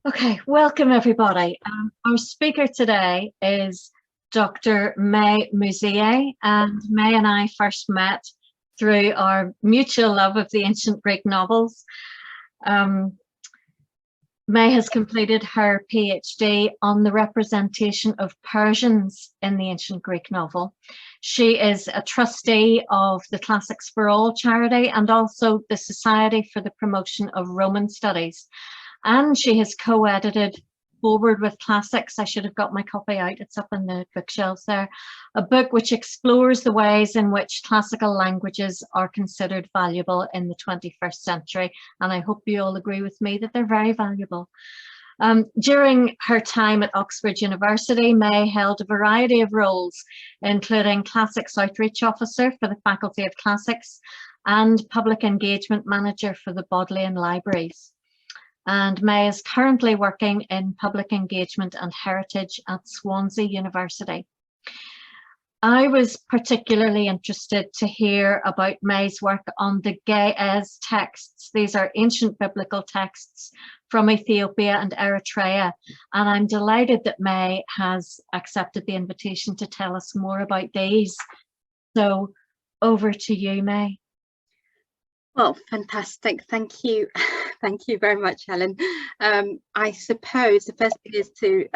Okay, welcome everybody. Our speaker today is Dr. Mai Musie, and Mai and I first met through our mutual love of the ancient Greek novels. Mai has completed her PhD on the representation of Persians in the ancient Greek novel. She is a trustee of the Classics for All charity and also the Society for the Promotion of Roman Studies. And she has co-edited Forward with Classics. I should have got my copy out, it's up on the bookshelves there. A book which explores the ways in which classical languages are considered valuable in the 21st century. And I hope you all agree with me that they're very valuable. During her time at Oxford University, Mai held a variety of roles, including Classics Outreach Officer for the Faculty of Classics and Public Engagement Manager for the Bodleian Libraries. And Mai is currently working in public engagement and heritage at Swansea University. I was particularly interested to hear about Mai's work on the Ge'ez texts. These are ancient biblical texts from Ethiopia and Eritrea. And I'm delighted that Mai has accepted the invitation to tell us more about these. So over to you, Mai. Well, fantastic. Thank you. Thank you very much, Helen. I suppose the first thing is to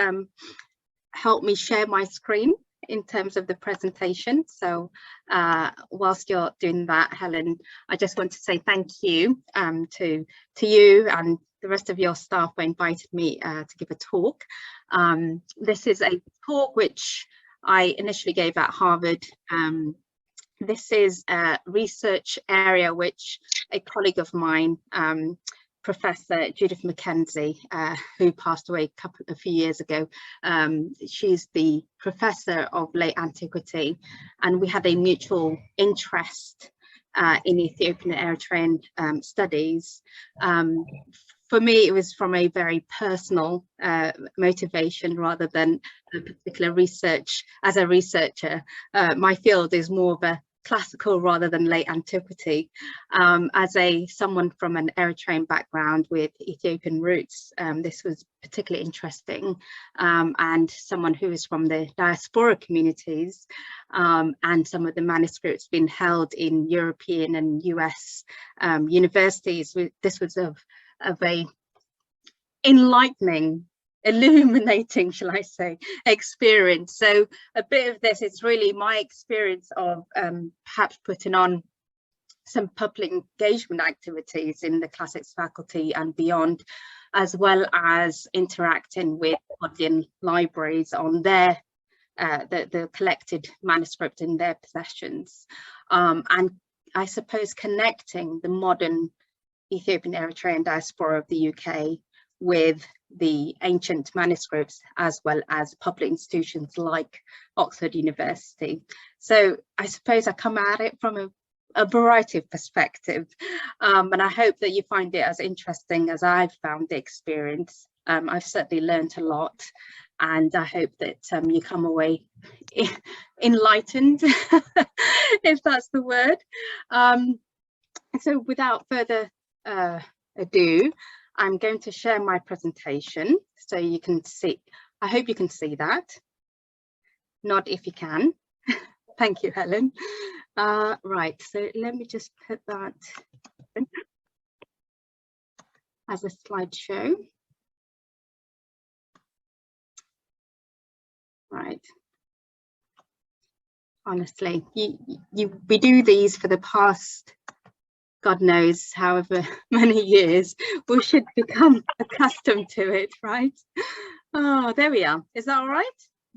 help me share my screen in terms of the presentation. So whilst you're doing that, Helen, I just want to say thank you to you and the rest of your staff for inviting me to give a talk. This is a talk which I initially gave at Harvard. This is a research area which a colleague of mine, Professor Judith Mackenzie, who passed away a few years ago, she's the professor of late antiquity, and we had a mutual interest in Ethiopian and Eritrean studies. For me, it was from a very personal motivation rather than a particular research. As a researcher, my field is more of a classical rather than late antiquity. As someone from an Eritrean background with Ethiopian roots, this was particularly interesting, and someone who is from the diaspora communities, and some of the manuscripts being held in European and US universities. This was of a enlightening, illuminating, shall I say, experience. So a bit of this is really my experience of perhaps putting on some public engagement activities in the classics faculty and beyond, as well as interacting with Bodleian libraries on their the collected manuscript in their possessions, and I suppose connecting the modern Ethiopian Eritrean diaspora of the UK with the ancient manuscripts, as well as public institutions like Oxford University. So I suppose I come at it from a variety of perspectives, and I hope that you find it as interesting as I've found the experience. I've certainly learned a lot, and I hope that you come away enlightened, if that's the word. So without further ado, I'm going to share my presentation so you can see. I hope you can see that. Nod if you can. Thank you, Helen. Right, so let me just put that as a slideshow. Right. Honestly, we do these for the past, God knows, however many years. We should become accustomed to it, right? Oh, there we are. Is that all right?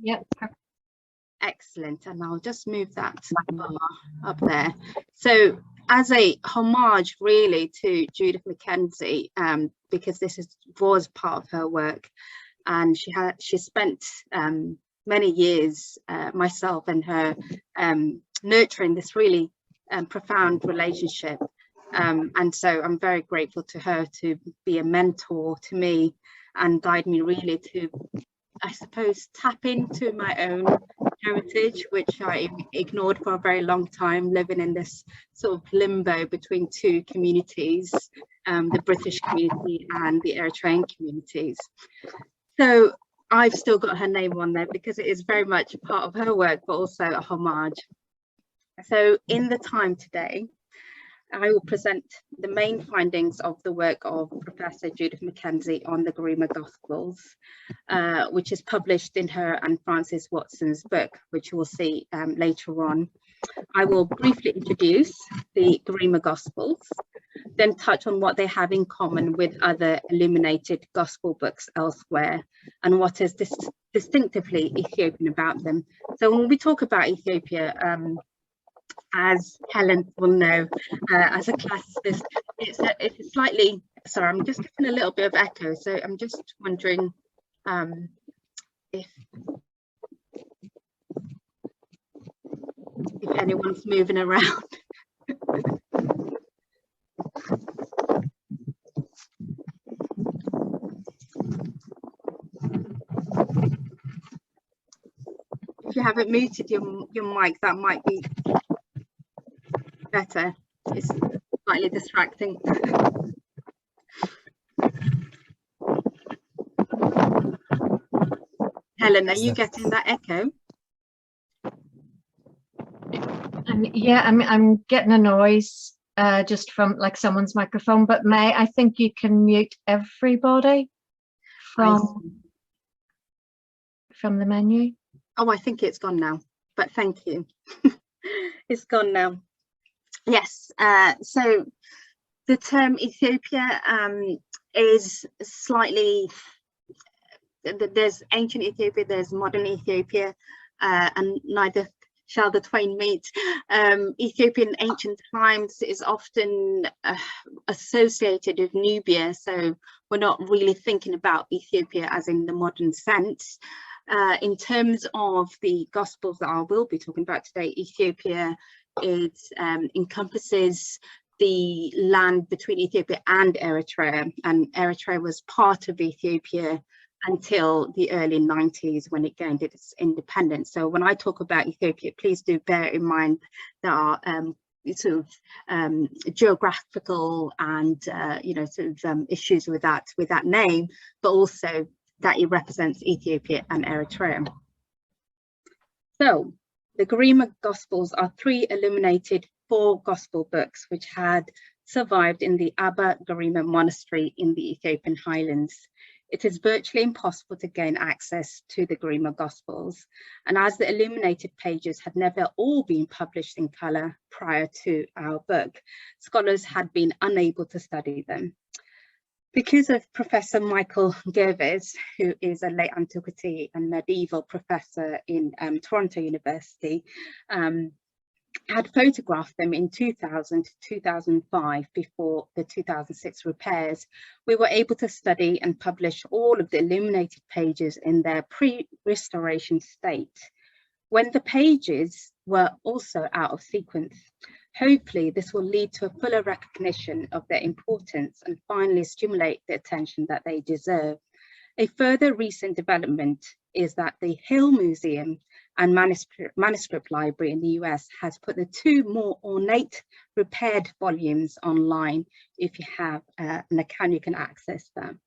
Yep. Excellent. And I'll just move that bar up there. So as a homage really to Judith Mackenzie, because this was part of her work, and she spent many years, myself and her, nurturing this really profound relationship. And so I'm very grateful to her to be a mentor to me and guide me really to, I suppose, tap into my own heritage, which I ignored for a very long time, living in this sort of limbo between two communities, the British community and the Eritrean communities. So I've still got her name on there because it is very much part of her work, but also a homage. So in the time today, I will present the main findings of the work of Professor Judith Mackenzie on the Garima Gospels, which is published in her and Francis Watson's book, which you will see later on. I will briefly introduce the Garima Gospels, then touch on what they have in common with other illuminated gospel books elsewhere and what is distinctively Ethiopian about them. So when we talk about Ethiopia, as Helen will know, as a classicist, it's a slightly, sorry, I'm just getting a little bit of echo, so I'm just wondering if anyone's moving around. If you haven't muted your mic, that might be better. It's slightly distracting. Helen, are you getting that echo? Yeah, I'm getting a noise just from like someone's microphone, but May, I think you can mute everybody from the menu. Oh, I think it's gone now, but thank you. It's gone now. Yes, so the term Ethiopia is slightly, there's ancient Ethiopia, there's modern Ethiopia, and neither shall the twain meet. Ethiopian ancient times is often associated with Nubia, so we're not really thinking about Ethiopia as in the modern sense. In terms of the Gospels that I will be talking about today, Ethiopia encompasses the land between Ethiopia and Eritrea, and Eritrea was part of Ethiopia until the early 90s when it gained its independence. So when I talk about Ethiopia, please do bear in mind there are sort of geographical and issues with that name, but also that it represents Ethiopia and Eritrea. So the Garima Gospels are 3 illuminated 4 gospel books which had survived in the Abba Garima monastery in the Ethiopian highlands. It is virtually impossible to gain access to the Garima Gospels, and as the illuminated pages had never all been published in colour prior to our book, scholars had been unable to study them. Because of Professor Michael Gervais, who is a late antiquity and medieval professor in Toronto University, had photographed them in 2000 to 2005 before the 2006 repairs, we were able to study and publish all of the illuminated pages in their pre-restoration state, when the pages were also out of sequence. Hopefully, this will lead to a fuller recognition of their importance and finally stimulate the attention that they deserve. A further recent development is that the Hill Museum and Manuscript Library in the US has put the 2 more ornate repaired volumes online. If you have an account, you can access them.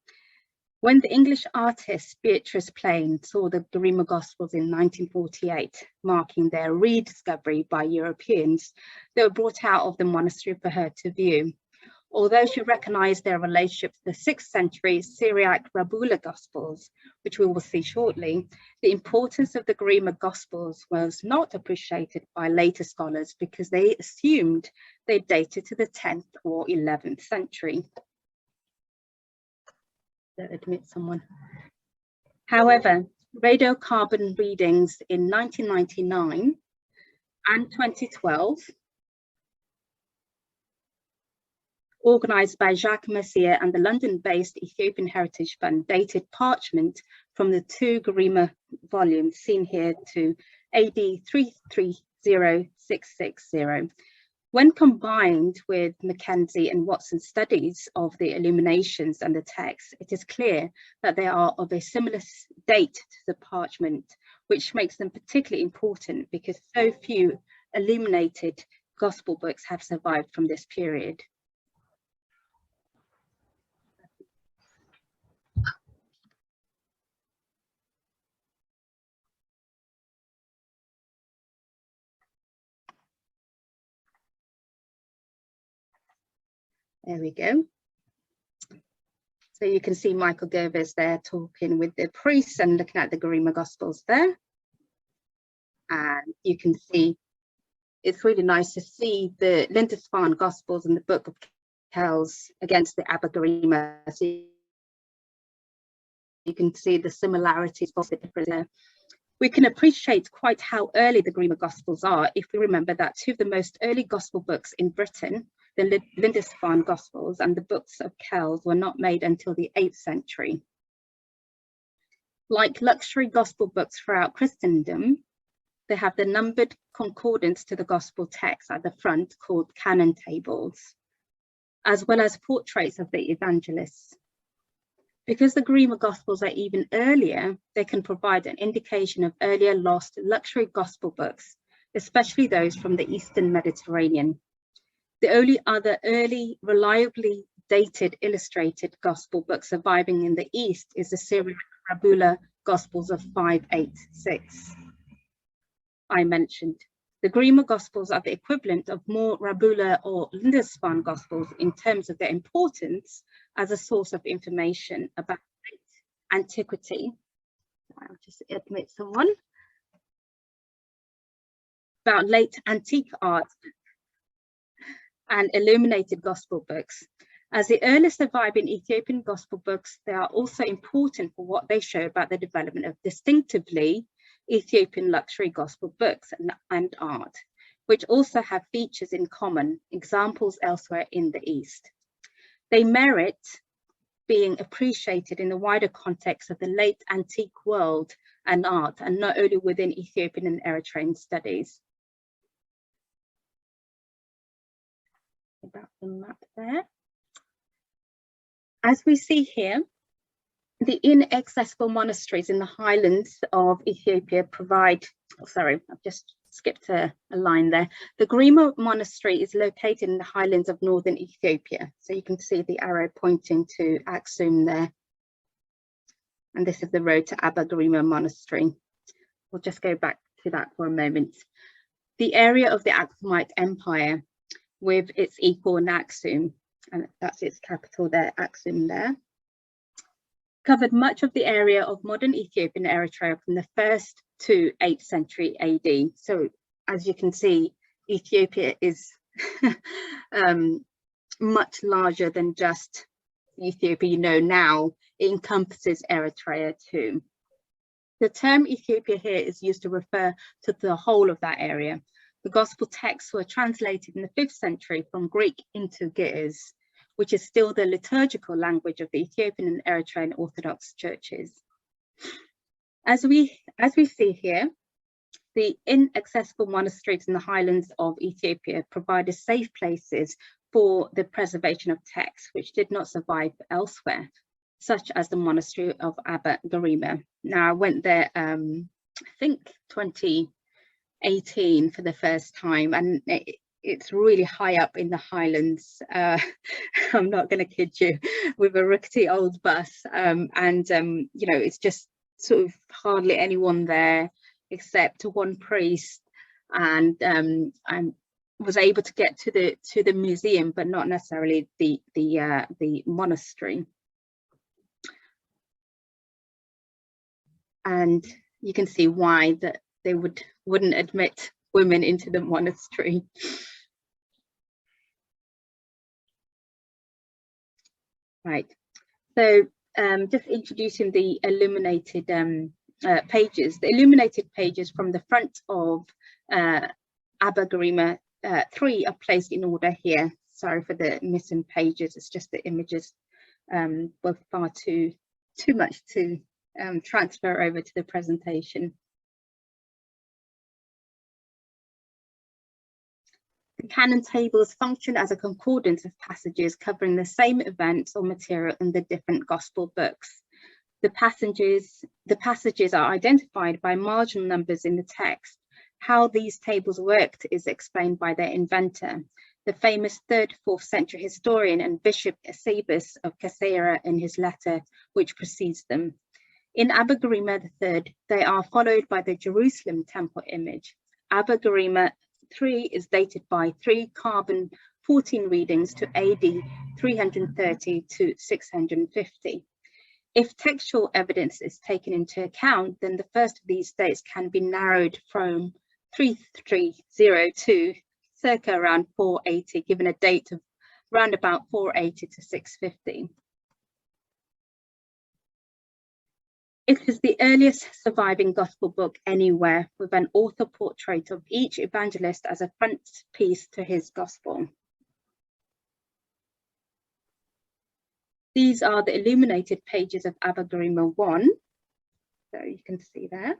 When the English artist Beatrice Plain saw the Garima Gospels in 1948, marking their rediscovery by Europeans, they were brought out of the monastery for her to view. Although she recognized their relationship to the 6th century Syriac Rabula Gospels, which we will see shortly, the importance of the Garima Gospels was not appreciated by later scholars because they assumed they dated to the 10th or 11th century. Admit someone. However, radiocarbon readings in 1999 and 2012, organised by Jacques Messier and the London-based Ethiopian Heritage Fund, dated parchment from the 2 Garima volumes seen here to AD 330660. When combined with Mackenzie and Watson's studies of the illuminations and the text, it is clear that they are of a similar date to the parchment which makes them particularly important because so few illuminated gospel books have survived from this period. There we go. So you can see Michael Gervais there talking with the priests and looking at the Garima Gospels there. And you can see, it's really nice to see the Lindisfarne Gospels and the Book of Kells against the Abba Garima. So you can see the similarities, the difference there. We can appreciate quite how early the Garima Gospels are if we remember that two of the most early Gospel books in Britain, the Lindisfarne Gospels and the Books of Kells, were not made until the 8th century. Like luxury Gospel books throughout Christendom, they have the numbered concordance to the Gospel text at the front called Canon tables, as well as portraits of the Evangelists. Because the Garima Gospels are even earlier, they can provide an indication of earlier lost luxury Gospel books, especially those from the Eastern Mediterranean. The only other early, reliably dated illustrated Gospel book surviving in the East is the Syriac Rabula Gospels of 586 I mentioned. The Garima Gospels are the equivalent of more Rabula or Lindisfarne Gospels in terms of their importance as a source of information about antiquity. I'll just admit someone. About late antique art and illuminated Gospel books. As the earliest surviving Ethiopian Gospel books, they are also important for what they show about the development of distinctively Ethiopian luxury Gospel books and art, which also have features in common, examples elsewhere in the East. They merit being appreciated in the wider context of the late antique world and art, and not only within Ethiopian and Eritrean studies. About the map there. As we see here, the inaccessible monasteries in the highlands of Ethiopia provide, sorry, I've just skipped a line there. The Garima Monastery is located in the highlands of northern Ethiopia. So you can see the arrow pointing to Aksum there. And this is the road to Abba Garima Monastery. We'll just go back to that for a moment. The area of the Aksumite Empire with its equal in Aksum, and that's its capital there, Aksum there, covered much of the area of modern Ethiopia and Eritrea from the 1st to 8th century AD. So as you can see, Ethiopia is much larger than just Ethiopia you know now. It encompasses Eritrea too. The term Ethiopia here is used to refer to the whole of that area. The Gospel texts were translated in the 5th century from Greek into Ge'ez, which is still the liturgical language of the Ethiopian and Eritrean Orthodox churches. As we see here, the inaccessible monasteries in the highlands of Ethiopia provided safe places for the preservation of texts which did not survive elsewhere, such as the monastery of Abba Garima. Now I went there, I think 2018 for the first time, and it's really high up in the highlands. I'm not going to kid you, with a rickety old bus, you know, it's just sort of hardly anyone there except one priest, and I was able to get to the museum, but not necessarily the monastery. And you can see why that they wouldn't admit women into the monastery. Right, so just introducing the illuminated pages. The illuminated pages from the front of Abba Garima 3 are placed in order here. Sorry for the missing pages, it's just the images were far too much to transfer over to the presentation. The canon tables function as a concordance of passages covering the same events or material in the different gospel books. The passages are identified by marginal numbers in the text. How these tables worked is explained by their inventor, the famous 3rd, 4th century historian and Bishop Eusebius of Caesarea, in his letter which precedes them. In Abba Garima III, they are followed by the Jerusalem temple image. Abba Garima III is dated by 3 carbon 14 readings to AD 330 to 650. If textual evidence is taken into account, then the first of these dates can be narrowed from 330 to circa around 480, given a date of around about 480 to 650. It is the earliest surviving gospel book anywhere, with an author portrait of each evangelist as a frontispiece to his gospel. These are the illuminated pages of Abba Garima I, so you can see there.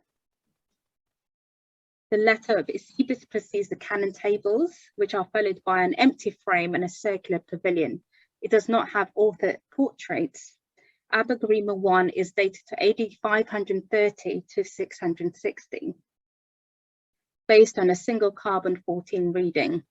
The letter of Eusebius precedes the Canon tables, which are followed by an empty frame and a circular pavilion. It does not have author portraits. Abba Garima I is dated to AD 530 to 660, based on a single carbon 14 reading.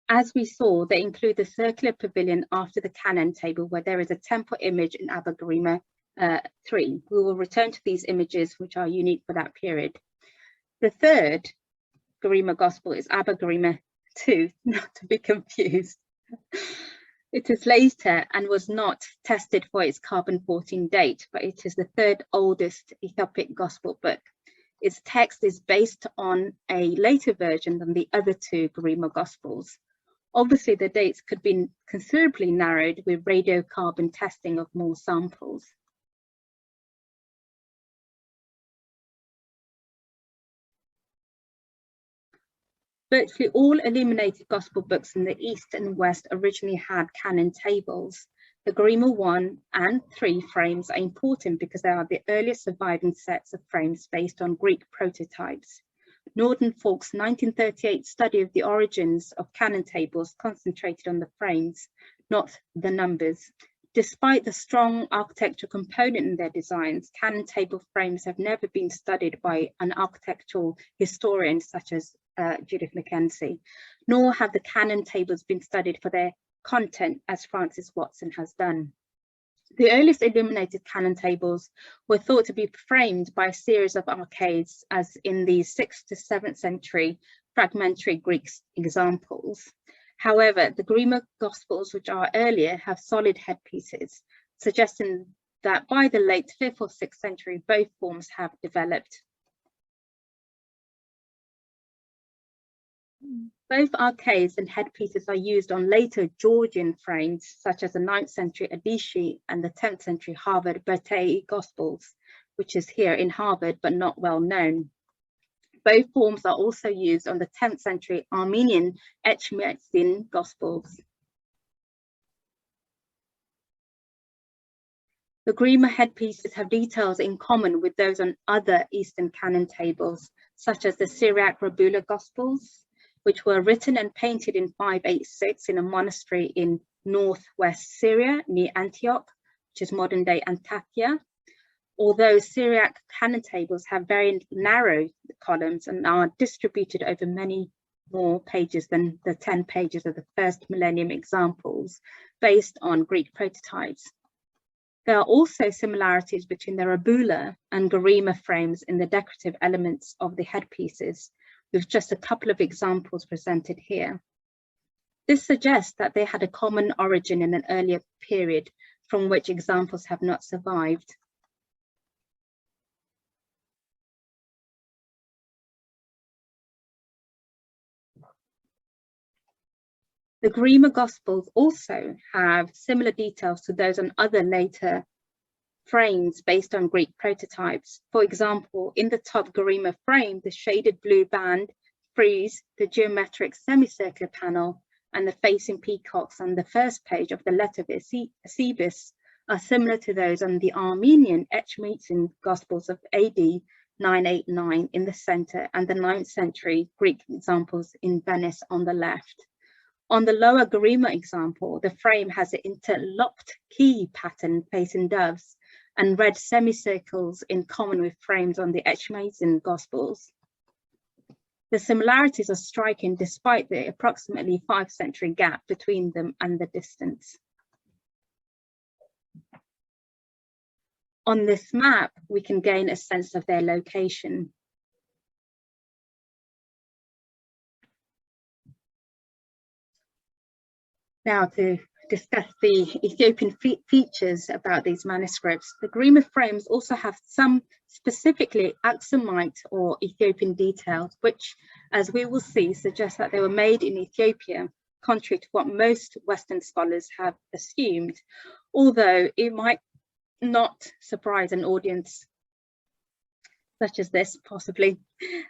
As we saw, they include the circular pavilion after the Canon table, where there is a temple image in Abba Garima III. We will return to these images, which are unique for that period. The 3rd Garima Gospel is Abba Garima II, not to be confused. It is later and was not tested for its carbon 14 date, but it is the 3rd oldest Ethiopic Gospel book. Its text is based on a later version than the other 2 Garima Gospels. Obviously, the dates could be considerably narrowed with radiocarbon testing of more samples. Virtually all illuminated gospel books in the East and West originally had Canon tables. The Garima I and III frames are important because they are the earliest surviving sets of frames based on Greek prototypes. Nordenfalk's 1938 study of the origins of Canon tables concentrated on the frames, not the numbers. Despite the strong architectural component in their designs, Canon table frames have never been studied by an architectural historian such as Judith Mackenzie, nor have the Canon tables been studied for their content as Francis Watson has done. The earliest illuminated Canon tables were thought to be framed by a series of arcades, as in the 6th to 7th century fragmentary Greek examples. However, the Garima Gospels, which are earlier, have solid headpieces, suggesting that by the late 5th or 6th century, both forms have developed. Both arcades and headpieces are used on later Georgian frames, such as the 9th century Adishi and the 10th century Harvard Bertei Gospels, which is here in Harvard but not well known. Both forms are also used on the 10th century Armenian Echmiadzin Gospels. The Garima headpieces have details in common with those on other Eastern Canon tables, such as the Syriac Rabula Gospels, which were written and painted in 586 in a monastery in northwest Syria near Antioch, which is modern-day Antakya. Although Syriac Canon tables have very narrow columns and are distributed over many more pages than the 10 pages of the first millennium examples based on Greek prototypes. There are also similarities between the Rabula and Garima frames in the decorative elements of the headpieces, with just a couple of examples presented here. This suggests that they had a common origin in an earlier period from which examples have not survived. The Garima Gospels also have similar details to those on other later frames based on Greek prototypes. For example, in the top Garima frame, the shaded blue band, frieze, the geometric semicircular panel, and the facing peacocks on the first page of the letter of Eusebius are similar to those on the Armenian Echmiadzin Gospels of AD 989 in the center and the 9th century Greek examples in Venice on the left. On the lower Garima example, the frame has an interlocked key pattern facing doves and red semicircles in common with frames on the Mai Gospels. The similarities are striking despite the approximately 5-century gap between them and the distance. On this map, we can gain a sense of their location. Now, to discuss the Ethiopian features about these manuscripts, the Garima frames also have some specifically Aksumite or Ethiopian details, which, as we will see, suggest that they were made in Ethiopia, contrary to what most Western scholars have assumed, although it might not surprise an audience such as this, possibly.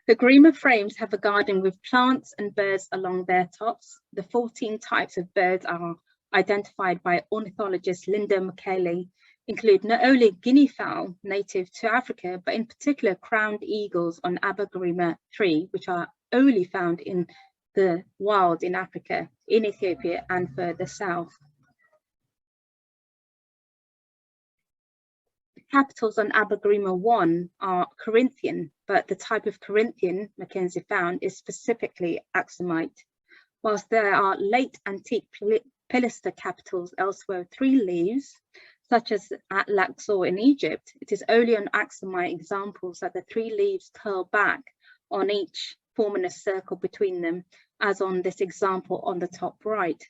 The Garima frames have a garden with plants and birds along their tops. The 14 types of birds are identified by ornithologist Linda McKaylee, include not only guinea fowl native to Africa, but in particular crowned eagles on Abba Garima tree, which are only found in the wild in Africa, in Ethiopia and further south. Capitals on Abba Garima 1 are Corinthian, but the type of Corinthian Mackenzie found is specifically Aksumite. Whilst there are late antique pilaster capitals elsewhere with 3 leaves, such as at Luxor in Egypt, it is only on Aksumite examples that the 3 leaves curl back on each, forming a circle between them, as on this example on the top right,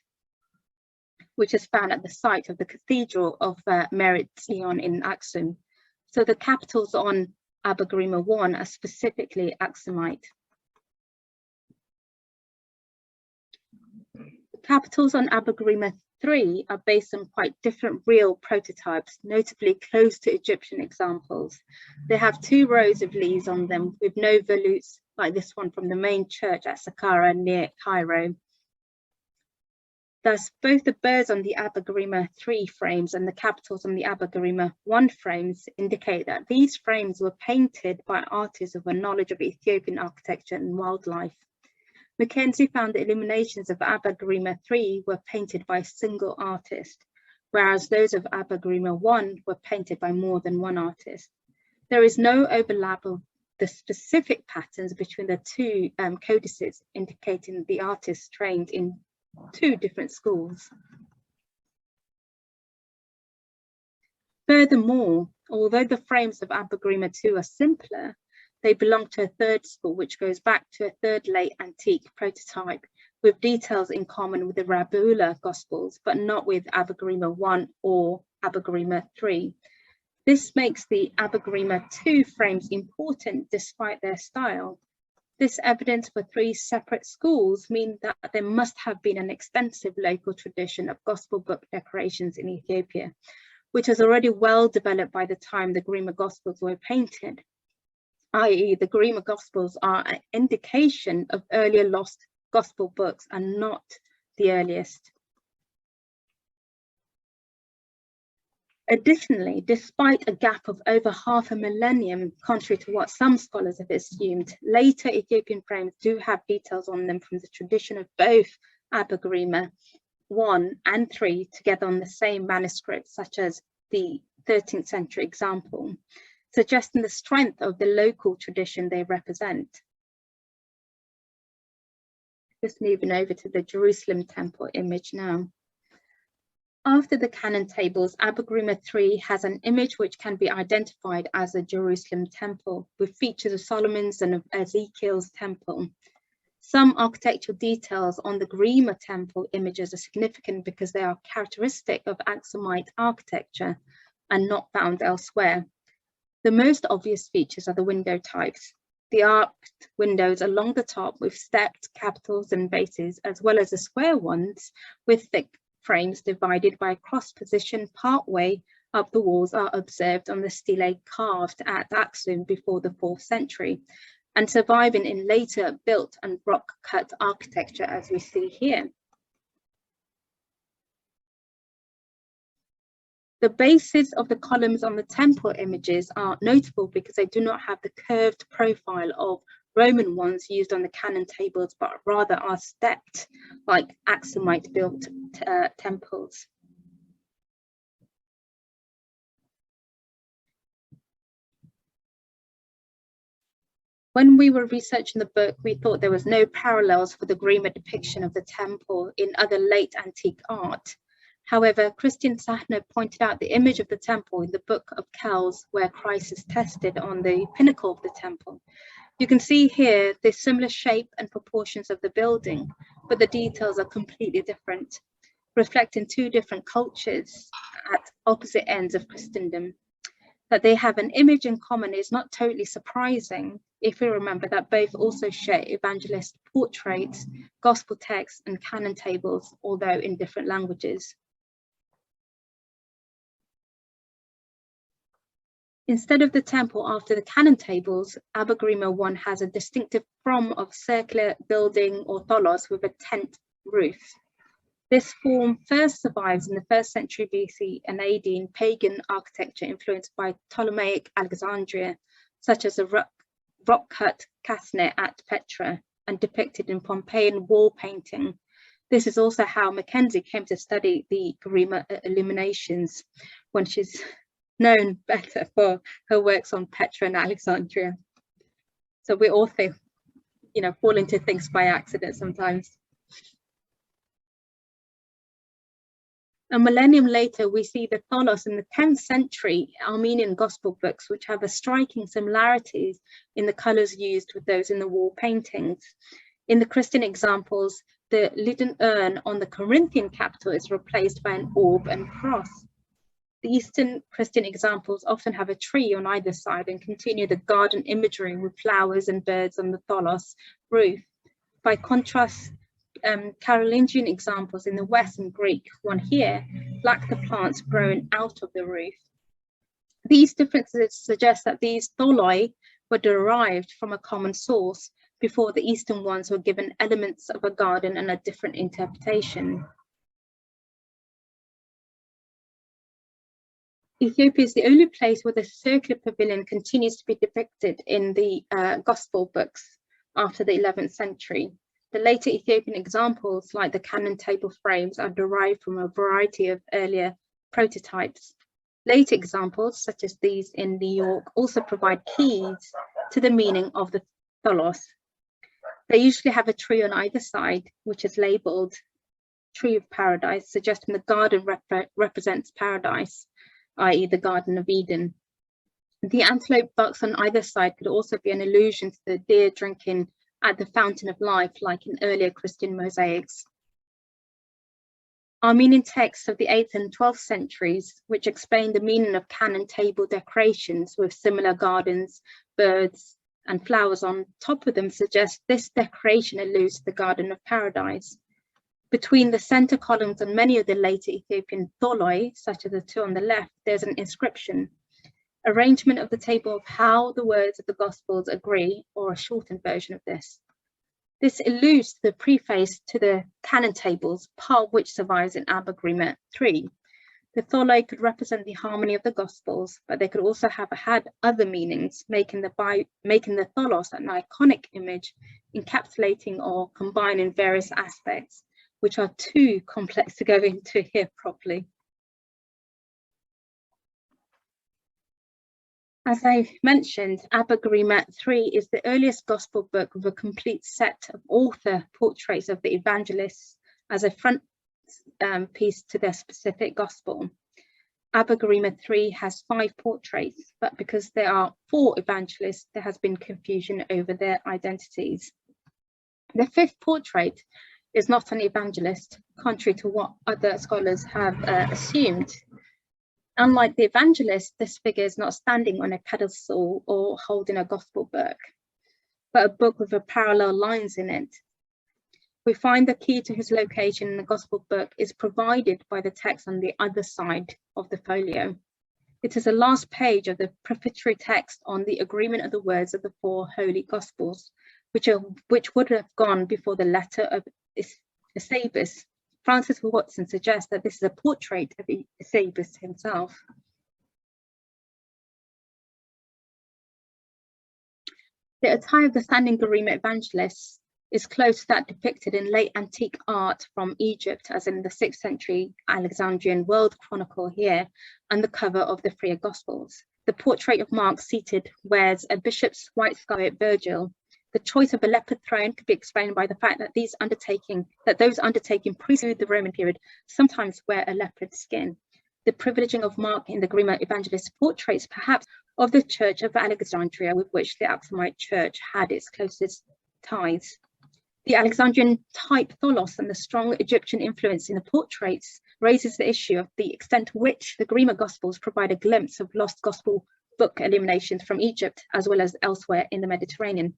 which is found at the site of the Cathedral of Merit Zion in Aksum. So the capitals on Abba Garima 1 are specifically Aksumite. The capitals on Abba Garima 3 are based on quite different real prototypes, notably close to Egyptian examples. They have 2 rows of leaves on them with no volutes like this one from the main church at Saqqara near Cairo. Thus, both the birds on the Abba Garima 3 frames and the capitals on the Abba Garima 1 frames indicate that these frames were painted by artists with a knowledge of Ethiopian architecture and wildlife. Mackenzie found the illuminations of Abba Garima 3 were painted by a single artist, whereas those of Abba Garima 1 were painted by more than one artist. There is no overlap of the specific patterns between the 2 codices, indicating the artists trained in 2 different schools. Furthermore, although the frames of Abba Garima 2 are simpler, they belong to a 3rd school, which goes back to a 3rd late antique prototype with details in common with the Rabula Gospels, but not with Abba Garima 1 or Abba Garima 3. This makes the Abba Garima 2 frames important despite their style. This evidence for 3 separate schools means that there must have been an extensive local tradition of gospel book decorations in Ethiopia, which was already well developed by the time the Garima Gospels were painted, i.e. the Garima Gospels are an indication of earlier lost gospel books and not the earliest. Additionally, despite a gap of over half a millennium, contrary to what some scholars have assumed, later Ethiopian frames do have details on them from the tradition of both Abba Garima 1 and 3 together on the same manuscript, such as the 13th century example, suggesting the strength of the local tradition they represent. Just moving over to the Jerusalem temple image now. After the Canon tables, Abba Garima 3 has an image which can be identified as a Jerusalem temple, with features of Solomon's and of Ezekiel's temple. Some architectural details on the Garima temple images are significant because they are characteristic of Aksumite architecture and not found elsewhere. The most obvious features are the window types. The arched windows along the top with stepped capitals and bases, as well as the square ones with thick frames divided by a cross position partway up the walls, are observed on the stele carved at Aksum before the 4th century and surviving in later built and rock cut architecture as we see here. The bases of the columns on the temple images are notable because they do not have the curved profile of Roman ones used on the Canon tables, but rather are stepped like Axumite built temples. When we were researching the book, we thought there was no parallels for the Garima depiction of the temple in other late antique art. However, Christian Sahner pointed out the image of the temple in the Book of Kells, where Christ is tested on the pinnacle of the temple. You can see here the similar shape and proportions of the building, but the details are completely different, reflecting two different cultures at opposite ends of Christendom. That they have an image in common is not totally surprising if we remember that both also share evangelist portraits, gospel texts, and canon tables, although in different languages. Instead of the temple after the canon tables, Abba Garima 1 has a distinctive form of circular building or tholos with a tent roof. This form first survives in the 1st century BC and AD in pagan architecture influenced by Ptolemaic Alexandria, such as the rock-cut casne at Petra and depicted in Pompeian wall painting. This is also how Mackenzie came to study the Garima illuminations, when she's known better for her works on Petra and Alexandria. So we all think, fall into things by accident sometimes. A millennium later, we see the tholos in the 10th century Armenian gospel books, which have a striking similarities in the colours used with those in the wall paintings. In the Christian examples, the leaden urn on the Corinthian capital is replaced by an orb and cross. The Eastern Christian examples often have a tree on either side and continue the garden imagery with flowers and birds on the tholos roof. By contrast, Carolingian examples in the West and Greek one here lack the plants growing out of the roof. These differences suggest that these tholoi were derived from a common source before the Eastern ones were given elements of a garden and a different interpretation. Ethiopia is the only place where the circular pavilion continues to be depicted in the gospel books after the 11th century. The later Ethiopian examples, like the canon table frames, are derived from a variety of earlier prototypes. Later examples, such as these in New York, also provide keys to the meaning of the tholos. They usually have a tree on either side, which is labelled Tree of Paradise, suggesting the garden represents paradise, i.e. the Garden of Eden. The antelope bucks on either side could also be an allusion to the deer drinking at the fountain of life, like in earlier Christian mosaics. Armenian texts of the 8th and 12th centuries, which explain the meaning of canon table decorations with similar gardens, birds, and flowers on top of them, suggest this decoration alludes to the Garden of Paradise. Between the center columns and many of the later Ethiopian tholoi, such as the two on the left, there's an inscription. Arrangement of the table of how the words of the Gospels agree, or a shortened version of this. This alludes to the preface to the canon tables, part of which survives in Abba Garima 3. The tholoi could represent the harmony of the Gospels, but they could also have had other meanings, making the tholos an iconic image, encapsulating or combining various aspects, which are too complex to go into here properly. As I mentioned, Abba Garima 3 is the earliest gospel book with a complete set of author portraits of the evangelists as a front piece to their specific gospel. Abba Garima 3 has 5 portraits, but because there are 4 evangelists, there has been confusion over their identities. The 5th portrait is not an evangelist, contrary to what other scholars have assumed. Unlike the evangelist, this figure is not standing on a pedestal or holding a gospel book, but a book with parallel lines in it. We find the key to his location in the gospel book is provided by the text on the other side of the folio. It is the last page of the prefatory text on the agreement of the words of the 4 holy gospels, which would have gone before the letter of Eusebius. Francis Watson suggests that this is a portrait of Eusebius himself. The The attire of the standing Garima Evangelist is close to that depicted in late antique art from Egypt, as in the 6th century Alexandrian World Chronicle here, and the cover of the Three Gospels. The portrait of Mark seated wears a bishop's white scarlet Virgil. The choice of a leopard throne could be explained by the fact that those undertaking precede the Roman period sometimes wear a leopard skin. The privileging of Mark in the Garima Evangelist portraits perhaps of the Church of Alexandria, with which the Aksumite Church had its closest ties. The Alexandrian type tholos and the strong Egyptian influence in the portraits raises the issue of the extent to which the Garima Gospels provide a glimpse of lost Gospel book illuminations from Egypt, as well as elsewhere in the Mediterranean.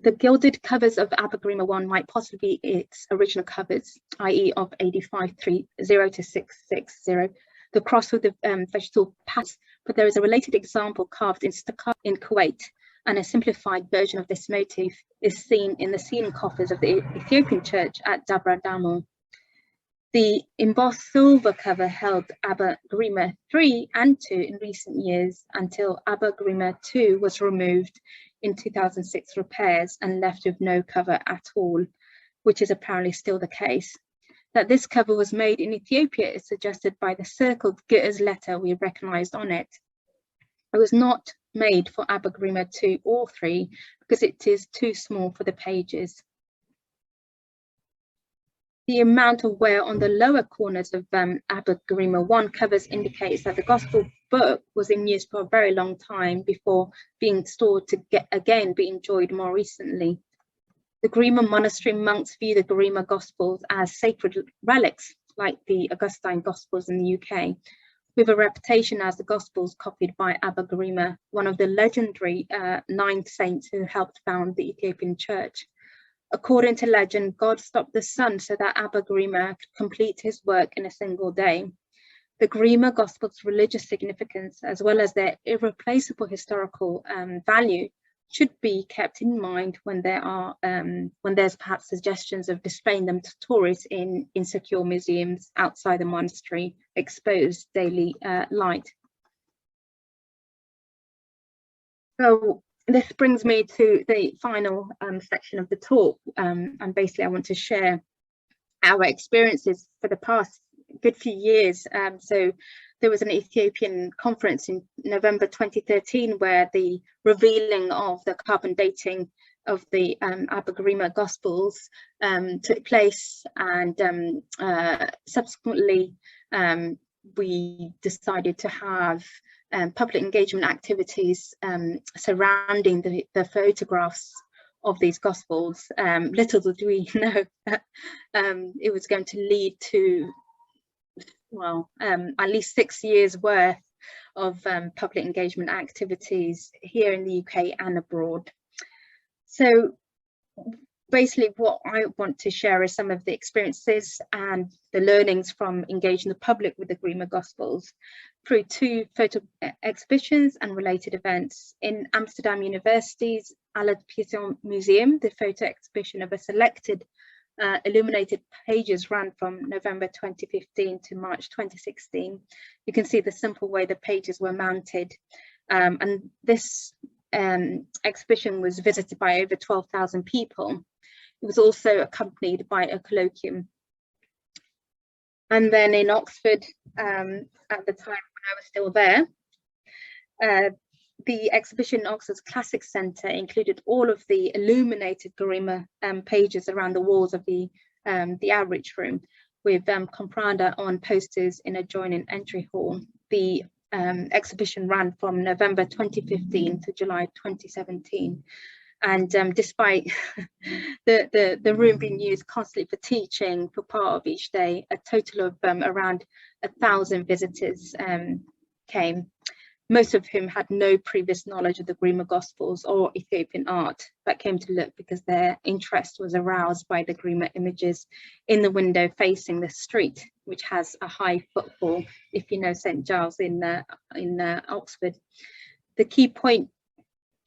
The gilded covers of Abba Garima I might possibly be its original covers, i.e. of AD 530 to 660, the cross with the vegetal patterns, but there is a related example carved in stucco in Kuwait, and a simplified version of this motif is seen in the ceiling coffers of the Ethiopian church at Dabra Damo. The embossed silver cover held Abba Garima III and II in recent years, until Abba Garima II was removed in 2006 repairs and left with no cover at all, which is apparently still the case. That this cover was made in Ethiopia is suggested by the circled Gitter's letter we recognised on it. It was not made for Abba Garima II or III because it is too small for the pages. The amount of wear on the lower corners of Abba Garima I covers indicates that the Gospel book was in use for a very long time before being stored to again be enjoyed more recently. The Garima monastery monks view the Garima Gospels as sacred relics, like the Augustine Gospels in the UK, with a reputation as the Gospels copied by Abba Garima, one of the legendary 9 saints who helped found the Ethiopian church. According to legend, God stopped the sun so that Abba Garima could complete his work in a single day. The Garima Gospels' religious significance, as well as their irreplaceable historical value, should be kept in mind when there's perhaps suggestions of displaying them to tourists in insecure museums outside the monastery, exposed daily light. So this brings me to the final section of the talk, and basically I want to share our experiences for the past good few years. So there was an Ethiopian conference in November 2013 where the revealing of the carbon dating of the Abba Garima Gospels took place, and subsequently we decided to have public engagement activities surrounding the photographs of these Gospels. Little did we know that it was going to lead to, well, at least 6 years worth of public engagement activities here in the UK and abroad. So basically what I want to share is some of the experiences and the learnings from engaging the public with the Garima Gospels through 2 photo exhibitions and related events. In Amsterdam University's Ethiopian Museum, the photo exhibition of a selected illuminated pages ran from November 2015 to March 2016. You can see the simple way the pages were mounted, and this exhibition was visited by over 12,000 people. It was also accompanied by a colloquium. And then in Oxford, at the time when I was still there, the exhibition in Oxford's Classic Centre included all of the illuminated Garima pages around the walls of the outreach room, with Comparative on posters in adjoining entry hall. The exhibition ran from November 2015 to July 2017. And despite the room being used constantly for teaching for part of each day, a total of around 1,000 visitors came, most of whom had no previous knowledge of the Garima Gospels or Ethiopian art, but came to look because their interest was aroused by the Garima images in the window facing the street, which has a high footfall, if you know St. Giles in Oxford. The key point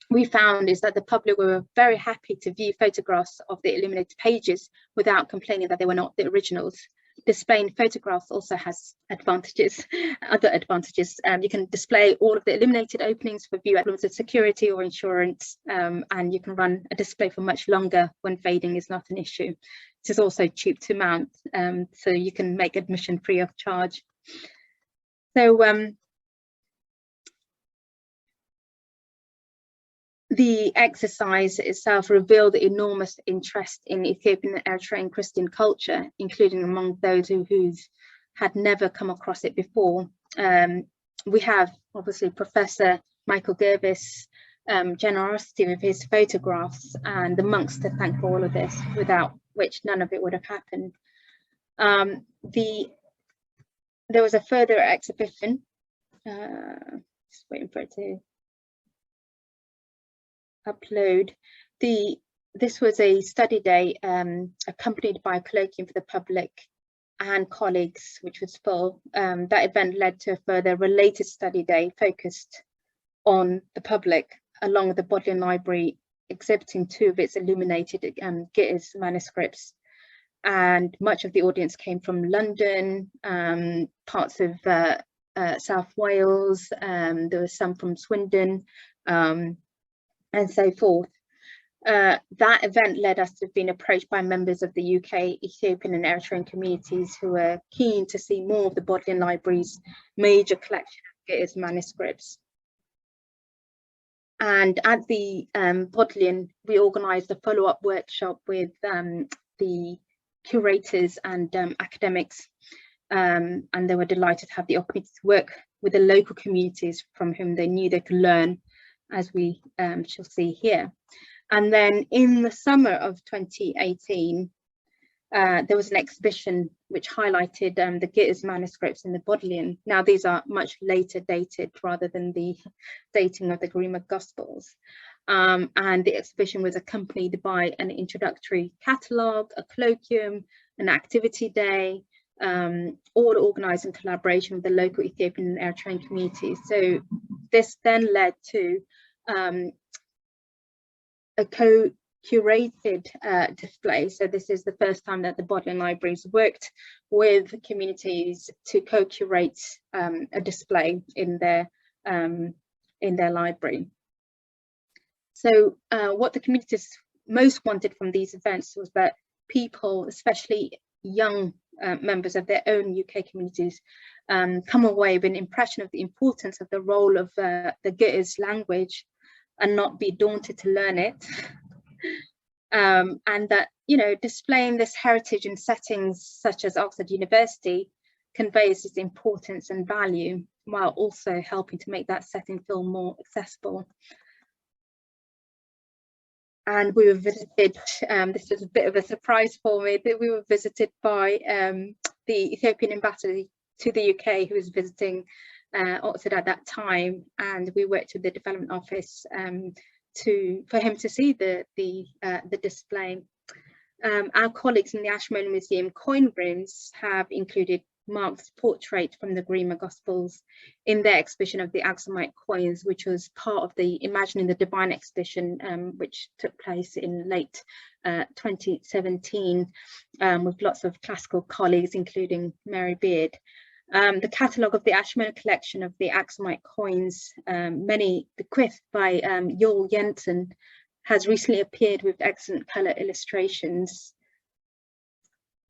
we found is that the public were very happy to view photographs of the illuminated pages without complaining that they were not the originals. displaying photographs also has advantages, other advantages. You can display all of the illuminated openings for view elements of security or insurance, and you can run a display for much longer when fading is not an issue. It is also cheap to mount, so you can make admission free of charge. So the exercise itself revealed enormous interest in Ethiopian and Eritrean Christian culture, including among those who had never come across it before. We have obviously Professor Michael Gervis' generosity with his photographs, and the monks to thank for all of this, without which none of it would have happened. There was a further exhibition, just waiting for it to upload. This was a study day accompanied by a colloquium for the public and colleagues, which was full. That event led to a further related study day focused on the public, along with the Bodleian Library exhibiting 2 of its illuminated Gitters manuscripts. And much of the audience came from London, parts of South Wales, there was some from Swindon, and so forth. That event led us to have been approached by members of the UK, Ethiopian and Eritrean communities who were keen to see more of the Bodleian Library's major collection of Gitters manuscripts. And at the Bodleian, we organised a follow-up workshop with the curators and academics, and they were delighted to have the opportunity to work with the local communities from whom they knew they could learn, as we shall see here. And then in the summer of 2018, there was an exhibition which highlighted the Gitters manuscripts in the Bodleian. Now these are much later dated rather than the dating of the Garima Gospels. And the exhibition was accompanied by an introductory catalogue, a colloquium, an activity day, all organised in collaboration with the local Ethiopian and Eritrean communities. So this then led to a co-curated display. So this is the first time that the Bodleian Libraries worked with communities to co-curate a display in their library. So what the communities most wanted from these events was that people, especially young members of their own UK communities, come away with an impression of the importance of the role of the Gitters language and not be daunted to learn it. And that, you know, displaying this heritage in settings such as Oxford University conveys its importance and value, while also helping to make that setting feel more accessible. And we were visited, this was a bit of a surprise for me, that we were visited by the Ethiopian ambassador to the UK, who was visiting Oxford at that time, and we worked with the development office for him to see the display. Our colleagues in the Ashmolean Museum coin rooms have included Mark's portrait from the Garima Gospels in their exhibition of the Axumite coins, which was part of the Imagining the Divine exhibition, which took place in late 2017, with lots of classical colleagues, including Mary Beard. The catalogue of the Ashmolean collection of the Axumite coins, many bequeathed by Joel Jensen, has recently appeared with excellent colour illustrations.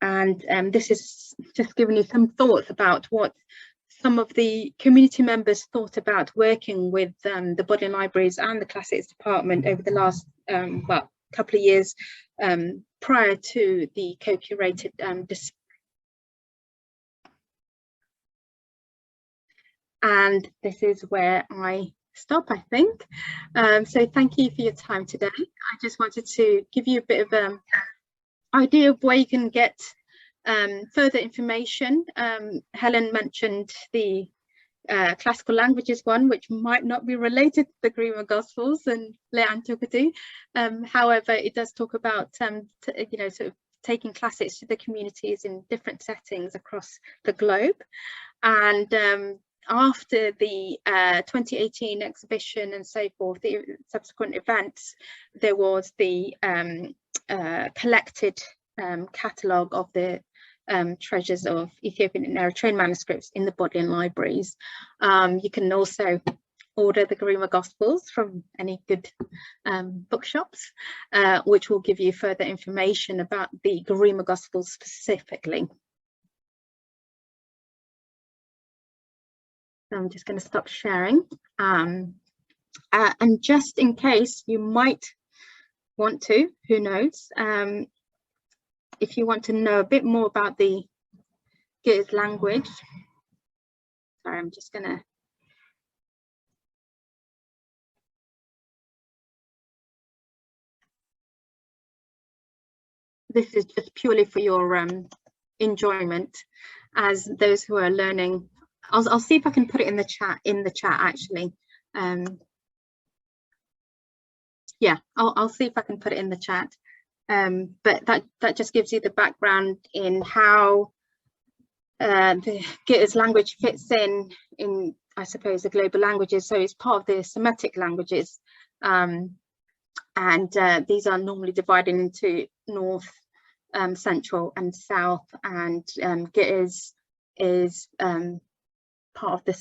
And this is just giving you some thoughts about what some of the community members thought about working with the Bodleian Libraries and the Classics Department over the last couple of years prior to the co-curated display. And this is where I stop, I think. So thank you for your time today. I just wanted to give you a bit of idea of where you can get further information. Helen mentioned the classical languages one, which might not be related to the Garima Gospels and late antiquity. However, it does talk about you know, sort of taking classics to the communities in different settings across the globe. And after the 2018 exhibition and so forth, the subsequent events, there was the collected catalogue of the treasures of Ethiopian and Eritrean manuscripts in the Bodleian libraries. You can also order the Garima Gospels from any good bookshops, which will give you further information about the Garima Gospels specifically. So I'm just going to stop sharing. And just in case you might want to, who knows, if you want to know a bit more about the Ge'ez language, sorry, I'm just going to this is just purely for your enjoyment, as those who are learning. I'll see if I can put it in the chat actually. Yeah, I'll see if I can put it in the chat. But that just gives you the background in how the Ge'ez language fits in I suppose the global languages. So it's part of the Semitic languages, and these are normally divided into North, Central and South, and Ge'ez is part of the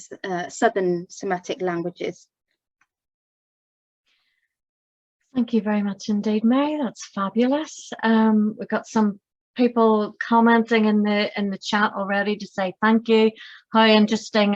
Southern Semitic languages. Thank you very much indeed, Mai. That's fabulous. We've got some people commenting in the chat already to say thank you. How interesting